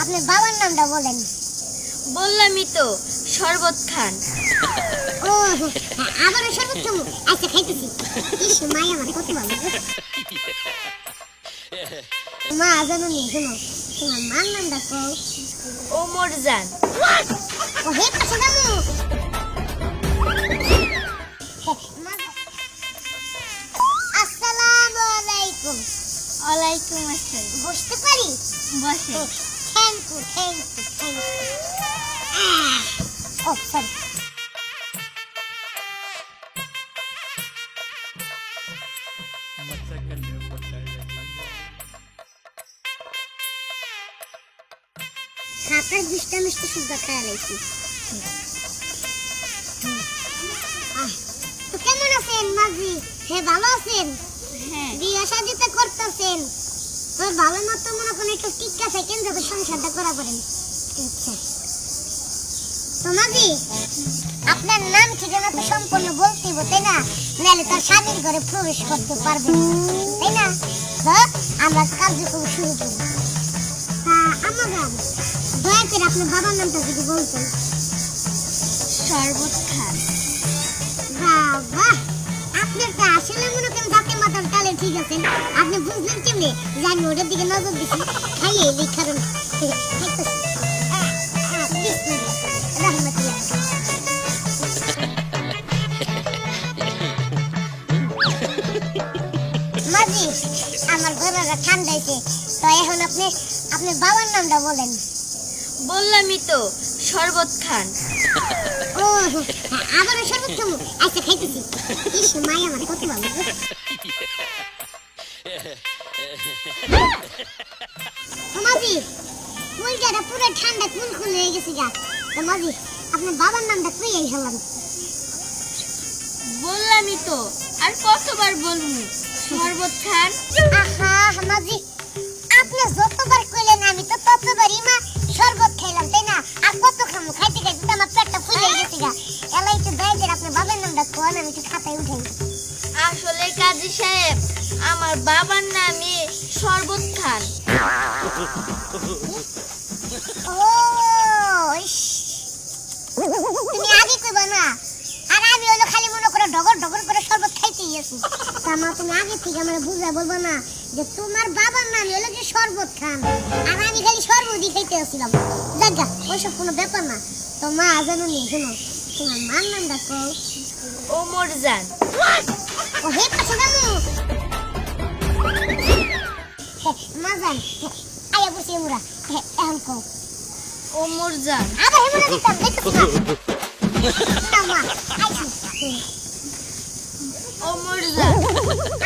আপনার বাবার নামটা বলেন। বললামই তো, শরবত খান। ও আবারও শরবত খাবো, আচ্ছা খাইতেছি। ইস মাই আমার কত ভালো গো। মা জানুনি শোনো, তোমার মার নামটা কও। ওমর জান। ও হে পাশে যাবো। আসসালামু আলাইকুম। ওয়ালাইকুম আসসালাম। বসতে পারি? বসে। Thank you thank you thank you. Oh sorry. খাতার বিশটা মিষ্টি সুদ্ধা খাওয়া লাইছি। তো কেমন আছেন মাঝি? হ্যাঁ ভালো আছেন? হ্যাঁ। বিয়ে শাদিতে করতেছেন তো ভালো মতো মনে করেন একটু টিক্কা থাকেন যাতে সংসারটা করা পারেন। আচ্ছা তো মাঝি আপনার নাম ঠিকানা তো সম্পূর্ণ বলতে হবে তাই না, নাহলে তার স্বামীর ঘরে প্রবেশ করতে পারবেন তাই না। তো আমরা কার্যক্রম শুরু করি। আমার দয়া করে আপনার বাবার নামটা যদি বলতেন। শরবত খান। বাবা আপনারটা আসলে মনে করেন দাঁতে মাথার তালে ঠিক আছে। আপনি বুঝলেন কেমনে যে আমি ওটার দিকে নজর দিছি? খাইয়ে এই কারণ মাঝি আমার গলাটা ঠান্ডাইছে, তো এখন আপনি আপনার বাবার নামটা বলেন। বললামই তো, শরবত খান। ও আবারও শরবত খাবো, আচ্ছা খাইতেছি। ইস মাই আমার কত ভালো গো। মাঝি মুরগিটা পুরো ঠান্ডা কুলকুল হয়ে গেছে গা। তো মাঝি আপনার বাবার নামটা কই এই হলাম? বললামই তো, আর কতবার বলবো? শরবত খান। আহা মাঝি আপনি যতবার কইলেন আমি তো ততবারই মা শরবত খাইলাম তাই না। আর কত খামু, খাইতে খাইতে তো আমার পেটটা ফুলে গেছে গা। এলাই তো দয়া করে আপনার বাবার নামটা কোন, আমি একটু খাতায় উঠাই। আসলে কাজী সাহেব, আমার বাবার নামই শরবত খান। ও ইস, তুমি আগে কইবা না, আর আমি হলো খালি মনে করে ডগর ডগর করে শরবত খাইতে গেছি। তামা তুমি আগে থেকে আমার বুঝা বলবো না যে তোমার বাবার নাম হলো যে শরবত খান, আর আমি খালি শরবতই খাইতে আসছিলাম। জায়গা ওইসব কোনো ব্যাপার না। তো মা জানুনি শোনো, তোমার মার নামটা কও। ওমর জান। ও হে পাশে যাবো। মা জান আয়া বসে মুরা এখন কও। ওমর জান। আবার হেমুরা দিতাম দেখতেছ না মা আইছি। ওমর জান।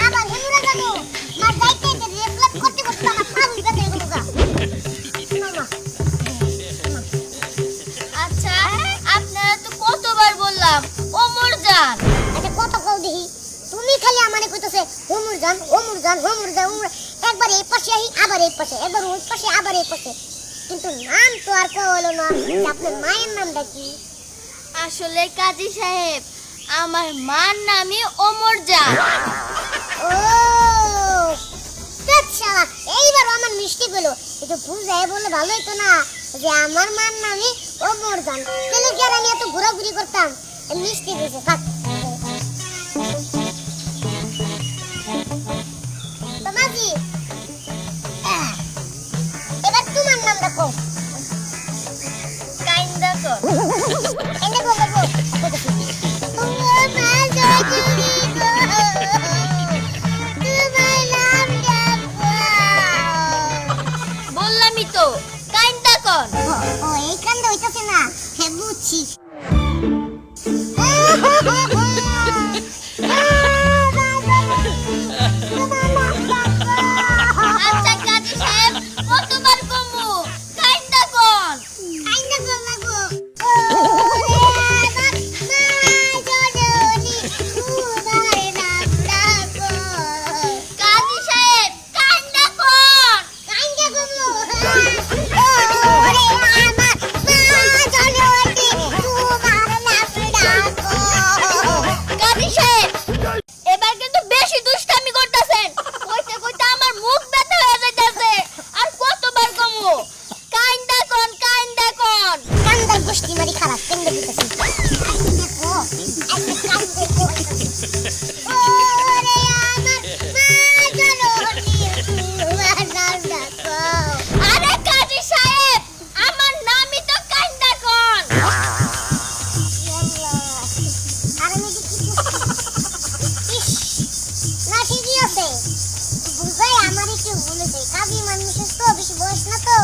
আবার হেমুরা যাবো, মা যাইতে যাইতে রেফ্লেক্ট করতে করতে আমার পা উল্টা হয়ে গেল গা। মামা আচ্ছা, আপনারা তো কতবার বললাম ওমর জান। আচ্ছা কত কও দেখি, তুমি খালি আমারে কইতেছে ওমর জান ওমর জান ওমর জান ওমর, একবার এই পাশে আহি আবার এই পাশে, একবার ওই পাশে আবার এই পাশে, কিন্তু নাম তো আর কেউ হলো না। আপনার মায়ের নামটা কি? আসলে কাজী সাহেব, আমার মার নামই ওমর জান। ও আচ্ছা এইবার আমার মিষ্টি পেলো, একটু বুঝাই বললে ভালো হতো না যে আমার মার নামে ওমর জান, তাহলে কি আর আমি এত ঘোরাঘুরি করতাম। মিষ্টি দিয়েছে থাক। তো মাঝি এবার তোমার নামটা কও। কাইন্দা কর। এনে বলবো ও মা জয়গুরি গো, তোমার নামটা কও। বললামই তো, কাইন্দা কর। ও এই কান্দা হইতাছে না, হ্যাঁ বুঝছি। আচ্ছা কাজী সাহেব, কতবার কমু? কাইন্দা কর। কান্দা কর লাগো। ওরে বাবা জননী তোমার নামটা কও। কাজী সাহেব, কাইন্দা কর। কান্দা করবো। ওরে আমার মা জননী তোমার নামটা কও। গোষ্ঠী মারি খারাপ কেন্দ্র দিতেছি দেখো একটা কাজ দেখো ওরে আমার মা জননী তোমার নাম ডাকো আরে কাজী সাহেব আমার নামই তো কান্দা কোন। আর আমি না ঠিকই আছে বুঝাই আমার একটু বলেছে কাজী মানুষের তো বেশি বয়স না তো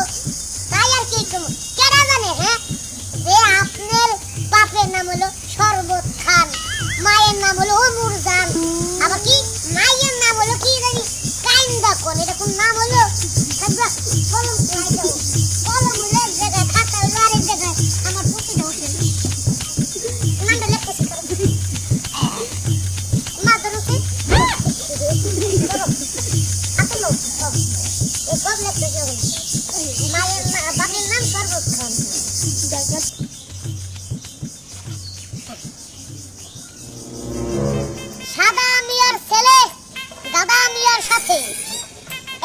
তাই আর কি একটু কেনা জানে হ্যাঁ যে আপনার বাপের নাম হলো শরবত খান মায়ের নাম হলো অমরজান আবার কি মায়ের নাম হলো কি জানি কাইন্দা কোন এটা কোন নাম হলো থাকবা কলম কলম হলো এক জায়গায় খাতা হলো আরেক জায়গায় আমার পুঁতিটা উঠে নামটা লেখতেছি মা ধরছে আসলো এই সব লেখতেছি মায়ের বাপের নাম শরবত খান সাদা মিয়ার ছেলে দাদা মিয়ার সাথে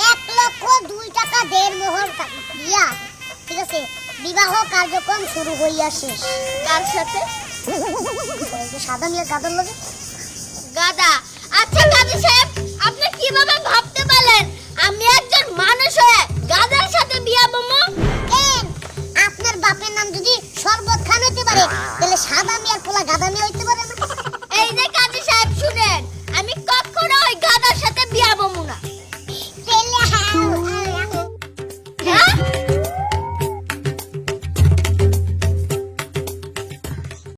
1,02,000 টাকা দেড়মোহর দিয়া ঠিক আছে বিবাহ কার্যক্রম শুরু হইয়া শেষ কার সাথে? সাদা মিয়ার গাদর লগে গাদা